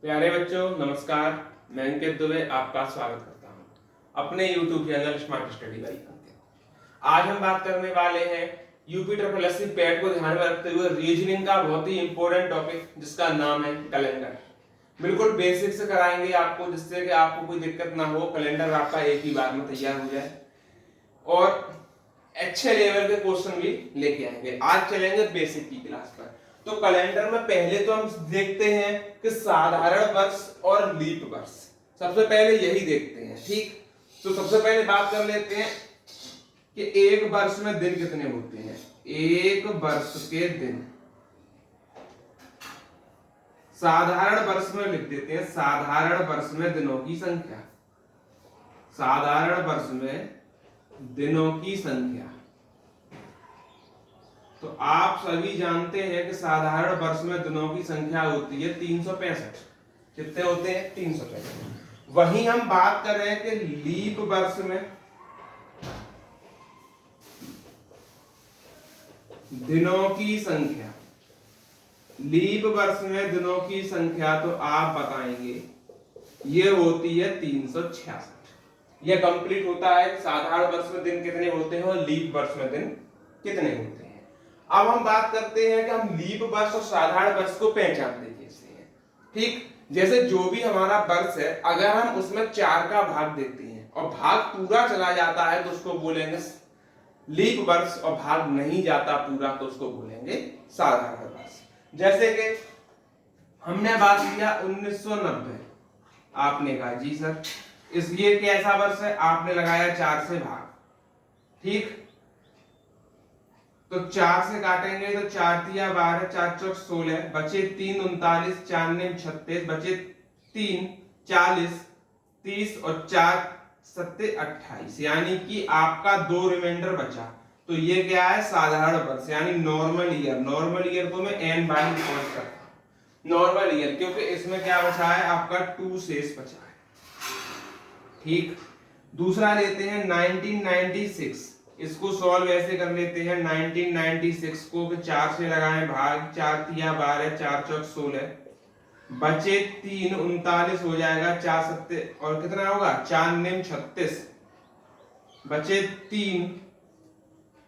प्यारे बच्चों नमस्कार। मैं अंकित दुबे आपका स्वागत करता हूं अपने YouTube channel smart study by Ankit. आज हम बात करने वाले हैं यूपी ट्रिपल एससी पैट को ध्यान में रखते हुए रीजनिंग का बहुत ही इंपॉर्टेंट टॉपिक जिसका नाम है कैलेंडर। बिल्कुल बेसिक से कराएंगे आपको, जिससे कि आपको कोई दिक्कत ना हो, कैलेंडर आपका एक ही बार में तैयार हो जाए और अच्छे लेवल के क्वेश्चन भी लेके आएंगे। आज चलेंगे बेसिक की क्लास पर। तो कैलेंडर में पहले तो हम देखते हैं कि साधारण वर्ष और लीप वर्ष, सबसे पहले यही देखते हैं। ठीक, तो सबसे पहले बात कर लेते हैं कि एक वर्ष में दिन कितने होते हैं। एक वर्ष के दिन साधारण वर्ष में लिख देते हैं, साधारण वर्ष में दिनों की संख्या, साधारण वर्ष में दिनों की संख्या। तो आप सभी जानते हैं कि साधारण वर्ष में दिनों की संख्या होती है 365। कितने होते हैं? 365। वहीं हम बात कर रहे हैं कि लीप वर्ष में दिनों की संख्या, लीप वर्ष में दिनों की संख्या तो आप बताएंगे ये होती है 366। यह कंप्लीट होता है साधारण वर्ष में दिन कितने होते हैं और लीप वर्ष में दिन कितने होते हैं। अब हम बात करते हैं कि हम लीप वर्ष और साधारण वर्ष को पहचानते कैसे हैं। ठीक, जैसे जो भी हमारा वर्ष है, अगर हम उसमें 4 का भाग देते हैं और भाग पूरा चला जाता है तो उसको बोलेंगे लीप वर्ष, और भाग नहीं जाता पूरा तो उसको बोलेंगे साधारण वर्ष। जैसे कि हमने बात किया 1990, आपने कहा जी सर इसलिए कैसा वर्ष है, आपने लगाया 4 से भाग। ठीक, तो 4 से काटेंगे तो 4 तिया 12, 4 चौक 16, बचे 3 39, 4 ने 36, बचे 3 40, 30 और 4 सत्ते 28, यानी कि आपका 2 रिमाइंडर बचा। तो ये क्या है? साधारण वर्ष यानी नॉर्मल ईयर। नॉर्मल ईयर को मैं n बाई डिफॉल्ट करता हूं नॉर्मल ईयर, क्योंकि इसमें क्या बचा है आपका 2 शेष बचा है। ठीक, दूसरा लेते हैं 1996। इसको सॉल्व ऐसे कर लेते हैं 1996 को 4 से लगाएं भाग, 4 तिया 12, 4 चौक 16, बचे 3 39 हो जाएगा, 4 सत्ते और कितना होगा 4 नेम 36, बचे 3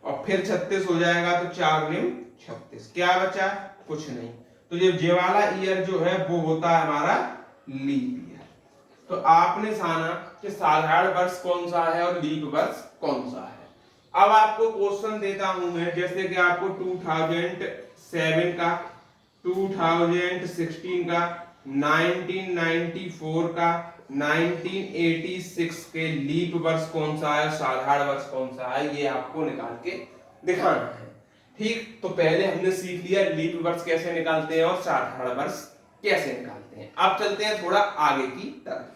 और फिर 36 हो जाएगा तो 4 नेम 36। क्या बचा? कुछ नहीं। तो ये वाला ईयर जो है वो होता है हमारा लीप ईयर। तो आपने जाना कि साधारण वर्ष कौन सा है और लीप वर्ष कौन सा है। अब आपको क्वेश्चन देता हूं मैं, जैसे कि आपको 2007 का, 2016 का, 1994 का, 1986 के लीप वर्ष कौन सा है, साधारण वर्ष कौन सा है, ये आपको निकाल के दिखाना है। ठीक, तो पहले हमने सीख लिया लीप वर्ष कैसे निकालते हैं और साधारण वर्ष कैसे निकालते हैं। अब चलते हैं थोड़ा आगे की तरफ।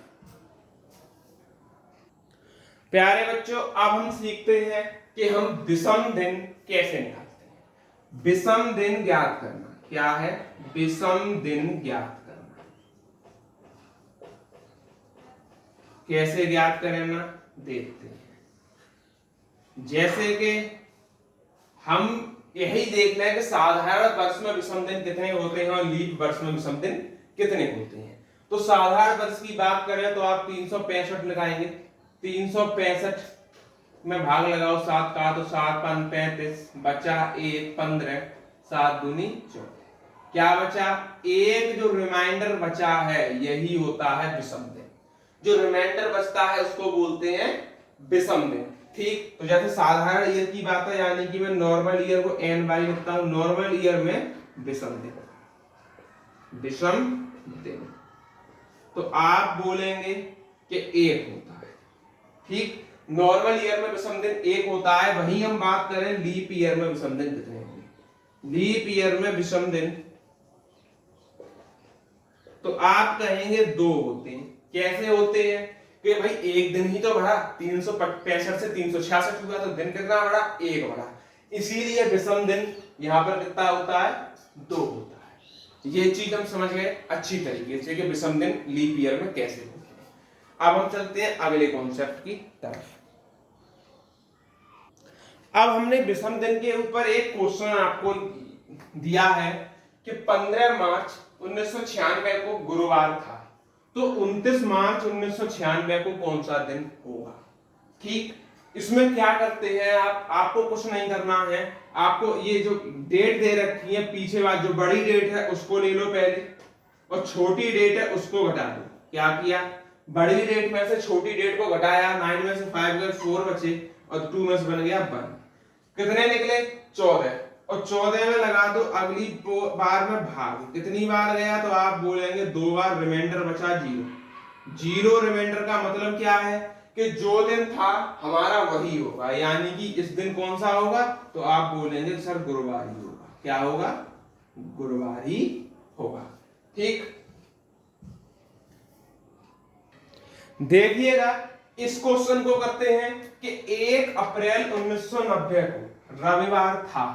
प्यारे बच्चों, अब हम सीखते हैं कि हम विषम दिन कैसे निकालते हैं। विषम दिन ज्ञात करना क्या है? विषम दिन ज्ञात करना कैसे ज्ञात करना देखते हैं। जैसे कि हम यही देख रहे हैं कि साधारण वर्ष में विषम दिन कितने होते हैं और लीप वर्ष में विषम दिन कितने होते हैं। तो साधारण वर्ष की बात करें तो आप 365 लगाएंगे। 365 में भाग लगाओ 7 का तो 7 5 35, बचा 1 15, 7 दूनी 14। क्या बचा? एक जो रिमाइंडर बचा है यही होता है विषम दिन। जो रिमाइंडर बचता है उसको बोलते हैं विषम दिन। ठीक, तो जैसे साधारण ईयर की बात है, यानी कि मैं नॉर्मल ईयर को n बाई लिखता हूं, नॉर्मल ईयर में विषम दिन, विषम दिन। तो आप बोलेंगे कि 1 होता है। ठीक, नॉर्मल ईयर में विषम दिन 1 होता है। वहीं हम बात करें लीप ईयर में विषम दिन कितने होंगे। लीप ईयर में विषम दिन तो आप कहेंगे 2 होते हैं। कैसे होते हैं कि भाई एक दिन ही तो बढ़ा, 365 से 366 हुआ तो दिन कितना बढ़ा? 1 बढ़ा। इसीलिए विषम दिन यहां पर कितना होता है? 2 होता है। ये चीज हम समझ गए अच्छी तरीके से कि विषम दिन लीप ईयर में कैसे होते हैं। अब हम चलते हैं अगले कॉन्सेप्ट की तरफ। अब हमने विषम दिन के ऊपर एक क्वेश्चन आपको दिया है कि 15 मार्च 1996 को गुरुवार था, तो 29 मार्च 1996 को कौन सा दिन होगा। ठीक, इसमें क्या करते हैं आपको कुछ नहीं करना है, आपको ये जो डेट दे रखी है पीछे वाली जो बड़ी डेट है उसको ले लो पहले, और छोटी डेट है उसको घटा दो। क्या किया, बड़ी डेट में से छोटी डेट को घटाया, 9 में से 5 गए 4 बचे, और 2 में से बन गया 1। कितने निकले 14, और 14 में लगा दो अगली बार में भाग, कितनी बार गया तो आप बोलेंगे 2 बार, रिमाइंडर बचा 0। 0 रिमाइंडर का मतलब क्या है कि जो दिन था हमारा वही होगा, यानी कि इस दिन कौन सा होगा, तो आप बोलेंगे सर गुरुवार ही होगा। क्या होगा, गुरुवार ही होगा। ठीक, देखिएगा इस क्वेश्चन को करते हैं कि 1 अप्रैल 1990 को रविवार था,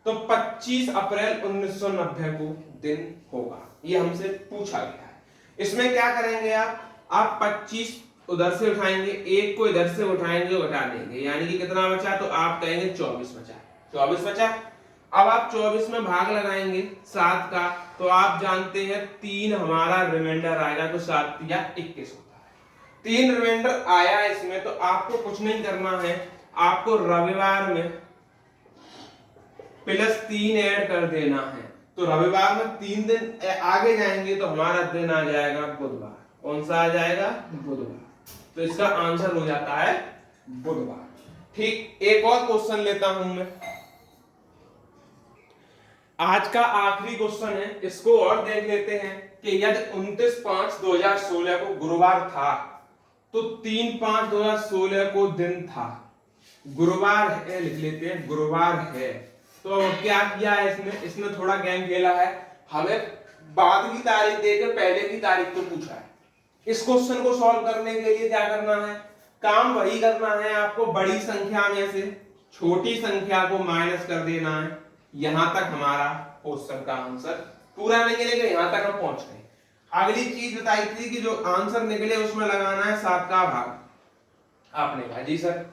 तो 25 अप्रैल 1990 को दिन होगा, ये हमसे पूछा गया है। इसमें क्या करेंगे आप 25 उधर से उठाएंगे, 1 को इधर से उठाएंगे, घटा देंगे, यानी कि कितना बचा, तो आप कहेंगे 24 बचा। 24 बचा, अब आप 24 में भाग लगाएंगे 7 का, तो आप जानते हैं 3 हमारा रिमाइंडर आएगा, तो 7 या 21 होता है। 3 रिमाइंडर आया इसमें, तो आपको कुछ नहीं करना है, आपको रविवार में +3 ऐड कर देना है। तो रविवार में 3 दिन आगे जाएंगे तो हमारा दिन आ जाएगा बुधवार। कौन सा आ जाएगा, बुधवार। तो इसका आंसर हो जाता है बुधवार। ठीक, एक और क्वेश्चन लेता हूं मैं, आज का आखिरी क्वेश्चन है, इसको और देख लेते हैं कि यदि 29/5/2016 को गुरुवार था, तो 3/5/2016 को दिन था, गुरुवार है, लिख लेते हैं गुरुवार है। तो क्या किया है इसने थोड़ा गेम खेला है, हमें बाद की तारीख देकर पहले की तारीख तो पूछा है। इस क्वेश्चन को सॉल्व करने के लिए क्या करना है, काम वही करना है, आपको बड़ी संख्या में से छोटी संख्या को माइनस कर देना है। यहां तक हमारा क्वेश्चन का आंसर पूरा नहीं निकलेगा, यहां तक हम पहुंच गए। अगली चीज बताई थी कि जो आंसर निकले उसमें लगाना है 7 का भाग। आपने कहा जी सर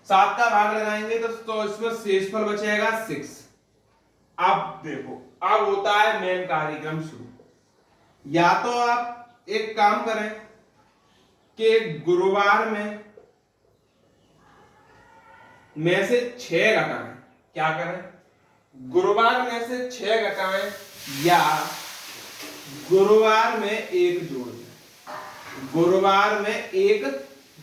7 का भाग लगाएंगे तो इसमें शेषफल बचेगा 6। अब देखो, अब होता है मेन कार्यक्रम शुरू। या तो आप एक काम करें कि गुरुवार में से 6 घटाएं। क्या करें, गुरुवार में से 6 घटाएं, या गुरुवार में 1 जोड़ दें। गुरुवार में 1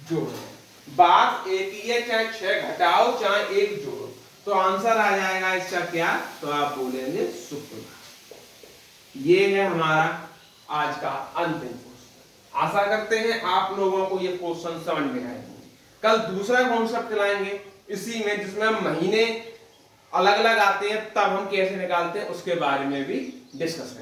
जोड़ दें, बात एक ही है, चाहे 6 घटाओ चाहे 1 जोड़ो, तो आंसर आ जाएगा इसका क्या, तो आप बोलेंगे शुक्रवार। ये है हमारा आज का अंतिम क्वेश्चन। आशा करते हैं आप लोगों को ये क्वेश्चन समझ में आए होंगे। कल दूसरा कॉन्सेप्ट लाएंगे इसी में, जिसमें महीने अलग अलग आते हैं, तब हम कैसे निकालते हैं उसके बारे में भी डिस्कस करेंगे।